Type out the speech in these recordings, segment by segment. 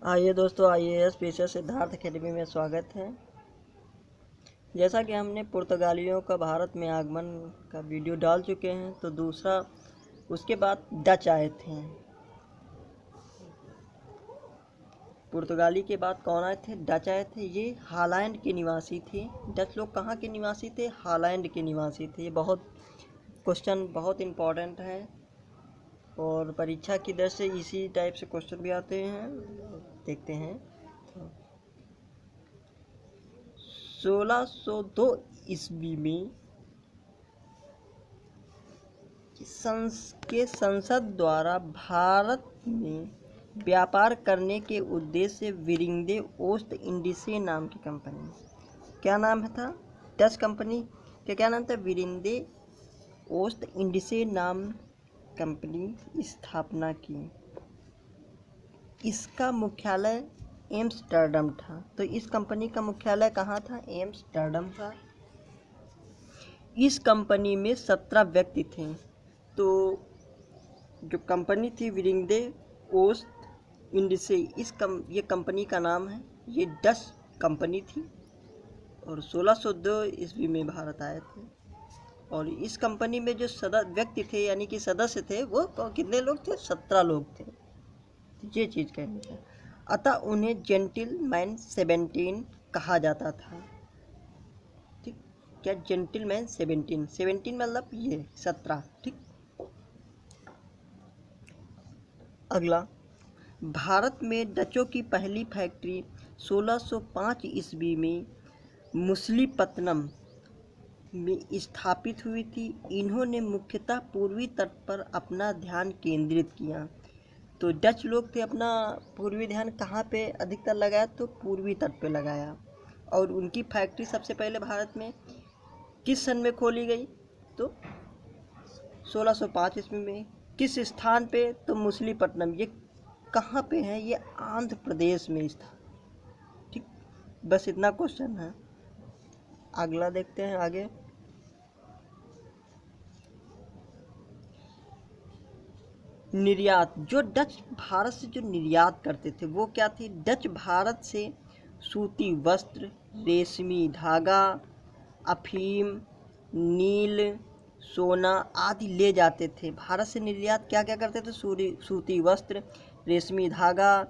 आइए दोस्तों, IAS पेशा सिद्धार्थ अकेडमी में स्वागत है। जैसा कि हमने पुर्तगालियों का भारत में आगमन का वीडियो डाल चुके हैं, तो दूसरा उसके बाद डच आए थे। पुर्तगाली के बाद कौन आए थे? डच आए थे। ये हॉलैंड के निवासी थे। डच लोग कहाँ के निवासी थे? हॉलैंड के निवासी थे। ये क्वेश्चन बहुत इम्पोर्टेंट है और परीक्षा की दृष्टि से इसी टाइप से क्वेश्चन भी आते हैं। देखते हैं। 1602 ईस्वी में संसद द्वारा भारत में व्यापार करने के उद्देश्य से विरिंग्डे ओस्ट इंडीसे नाम की कंपनी, क्या नाम था? डच कंपनी का क्या नाम था? विरिंग्डे ओस्ट इंडीसे नाम कंपनी स्थापना की। इसका मुख्यालय एम्स्टर्डम था। तो इस कंपनी का मुख्यालय कहाँ था? एम्स्टर्डम था। इस कंपनी में 17 व्यक्ति थे। तो जो कंपनी थी विरिंग्डे ओस्ट इंडीसे, ये कंपनी का नाम है। ये डच कंपनी थी और 1602 ईस्वी में भारत आए थे। और इस कंपनी में जो व्यक्ति थे यानी कि सदस्य थे, वो कितने लोग थे? 17 लोग थे। ये चीज़ कहनी है। अतः उन्हें जेंटिलमैन 17 कहा जाता था। ठीक, क्या जेंटिलमैन 17 मतलब ये 17। ठीक, अगला, भारत में डचों की पहली फैक्ट्री 1605 ईस्वी में मछलीपट्टनम में स्थापित हुई थी। इन्होंने मुख्यतः पूर्वी तट पर अपना ध्यान केंद्रित किया। तो डच लोग थे, अपना पूर्वी ध्यान कहाँ पे अधिकतर लगाया? तो पूर्वी तट पे लगाया। और उनकी फैक्ट्री सबसे पहले भारत में किस सन में खोली गई? तो 1605 ईस्वी में। किस स्थान पे? तो मछलीपट्टनम। ये कहाँ पे है? ये आंध्र प्रदेश में स्थित। ठीक, बस इतना क्वेश्चन है। अगला देखते हैं आगे। निर्यात, जो डच भारत से जो निर्यात करते थे वो क्या थी? डच भारत से सूती वस्त्र, रेशमी धागा, अफीम, नील, सोना आदि ले जाते थे। भारत से निर्यात क्या क्या करते थे? सूती वस्त्र, रेशमी धागा,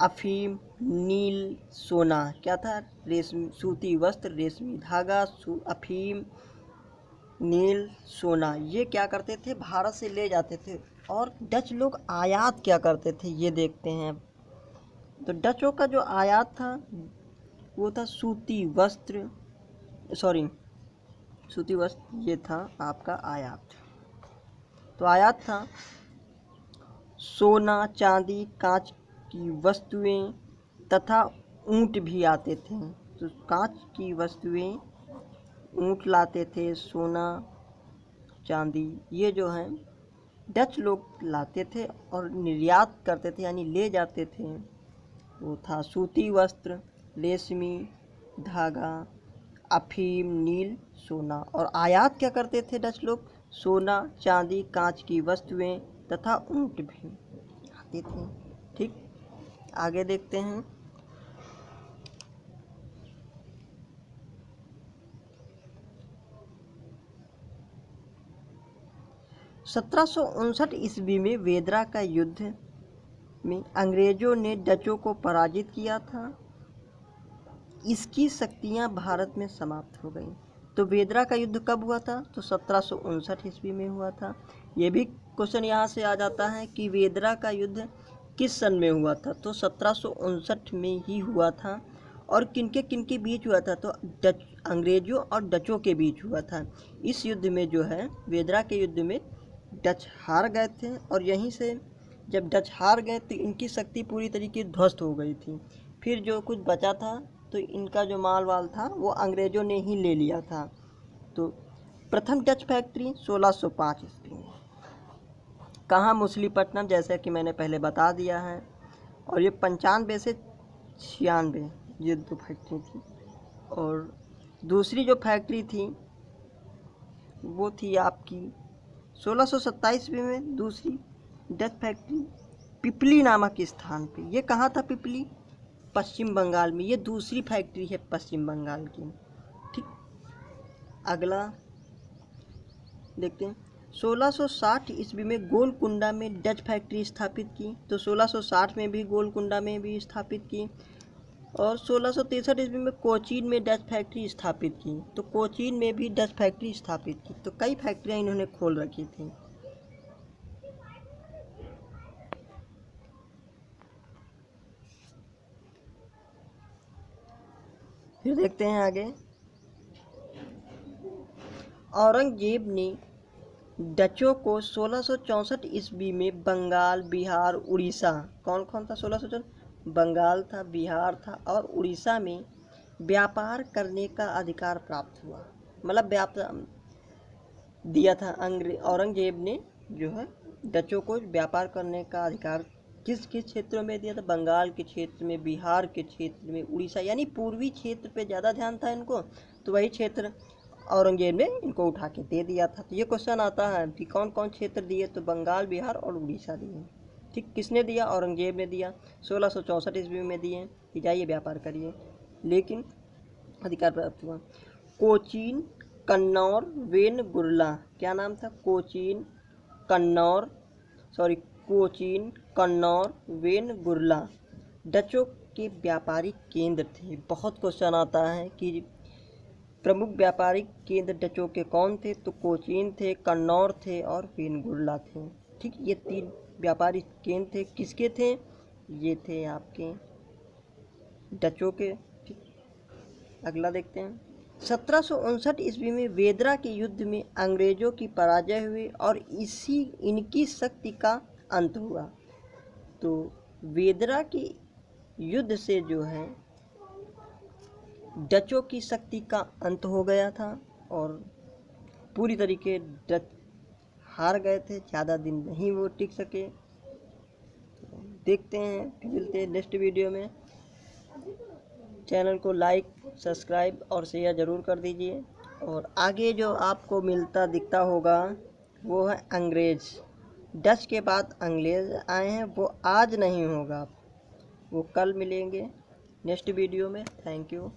अफीम, नील, सोना। क्या था? सूती वस्त्र, रेशमी धागा, अफीम, नील, सोना, ये क्या करते थे? भारत से ले जाते थे। और डच लोग आयात क्या करते थे? ये देखते हैं। तो डचों का जो आयात था वो था सूती वस्त्र, ये था आपका आयात। तो आयात था सोना, चांदी, कांच की वस्तुएं तथा ऊंट भी आते थे। तो कांच की वस्तुएं, ऊंट लाते थे, सोना, चांदी, ये जो है डच लोग लाते थे और निर्यात करते थे यानी ले जाते थे। वो था सूती वस्त्र, रेशमी धागा, अफीम, नील, सोना। और आयात क्या करते थे डच लोग? सोना, चांदी, कांच की वस्तुएं तथा ऊंट भी आते थे। ठीक, आगे देखते हैं। 1759 ईस्वी में वेदरा का युद्ध में अंग्रेजों ने डचों को पराजित किया था। इसकी शक्तियां भारत में समाप्त हो गईं। तो वेदरा का युद्ध कब हुआ था? तो 1759 ईस्वी में हुआ था। ये भी क्वेश्चन यहाँ से आ जाता है कि वेदरा का युद्ध किस सन में हुआ था? तो 1759 में ही हुआ था। और किनके किनके बीच हुआ था? तो अंग्रेजों और डचों के बीच हुआ था। इस युद्ध में जो है, वेदरा के युद्ध में डच हार गए थे। और यहीं से जब डच हार गए तो इनकी शक्ति पूरी तरीके ध्वस्त हो गई थी। फिर जो कुछ बचा था, तो इनका जो माल वाल था वो अंग्रेज़ों ने ही ले लिया था। तो प्रथम डच फैक्ट्री 1605 ईस्वी में कहाँ? मछलीपट्टनम, जैसे कि मैंने पहले बता दिया है। और ये 95 से 96 ये 2 फैक्ट्री थी। और दूसरी जो फैक्ट्री थी वो थी आपकी 1627 ईस्वी में दूसरी डच फैक्ट्री पिपली नामक स्थान पे। ये कहाँ था पिपली? पश्चिम बंगाल में। ये दूसरी फैक्ट्री है पश्चिम बंगाल की। ठीक, अगला देखते हैं। 1660 ईस्वी में गोलकुंडा में डच फैक्ट्री स्थापित की। तो 1660 में भी गोलकुंडा में भी स्थापित की। और 1663 ईस्वी में कोचीन में डच फैक्ट्री स्थापित की। तो कोचीन में भी डच फैक्ट्री स्थापित की। तो कई फैक्ट्रियां इन्होंने खोल रखी थी। फिर देखते हैं आगे। औरंगजेब ने डचों को 1664 ईस्वी में बंगाल, बिहार, उड़ीसा, कौन कौन था 1664? बंगाल था, बिहार था और उड़ीसा में व्यापार करने का अधिकार प्राप्त हुआ। मतलब व्यापार दिया था औरंगजेब ने जो है डचों को व्यापार करने का अधिकार किस किस क्षेत्रों में दिया था? बंगाल के क्षेत्र में, बिहार के क्षेत्र में, उड़ीसा, यानी पूर्वी क्षेत्र पे ज़्यादा ध्यान था इनको। तो वही क्षेत्र औरंगजेब ने इनको उठा के दे दिया था। तो ये क्वेश्चन आता है कि कौन कौन क्षेत्र दिए? तो बंगाल, बिहार और उड़ीसा दिए। ठीक, किसने दिया? औरंगजेब ने दिया। 1664 ईस्वी में दिए कि जाइए व्यापार करिए, लेकिन अधिकार प्राप्त हुआ। कोचीन, कन्नौर, वेनगुर्ला, क्या नाम था? कोचीन, कन्नौर, वेनगुर्ला डचों के व्यापारिक केंद्र थे। बहुत क्वेश्चन आता है कि प्रमुख व्यापारिक केंद्र डचों के कौन थे? तो कोचीन थे, कन्नौर थे और वेनगुर्ला थे। ठीक, ये 3 व्यापारिक केंद्र थे। किसके थे? ये थे आपके डचों के। ठीक, अगला देखते हैं। 1759 ईस्वी में वेदरा के युद्ध में अंग्रेजों की पराजय हुई और इनकी शक्ति का अंत हुआ। तो वेदरा के युद्ध से जो है डचों की शक्ति का अंत हो गया था और पूरी तरीके डच हार गए थे, ज़्यादा दिन नहीं वो टिक सके। तो देखते हैं, मिलते हैं नेक्स्ट वीडियो में। चैनल को लाइक, सब्सक्राइब और शेयर ज़रूर कर दीजिए। और आगे जो आपको मिलता दिखता होगा वो है अंग्रेज़। डच के बाद अंग्रेज़ आए हैं, वो आज नहीं होगा, वो कल मिलेंगे नेक्स्ट वीडियो में। Thank you.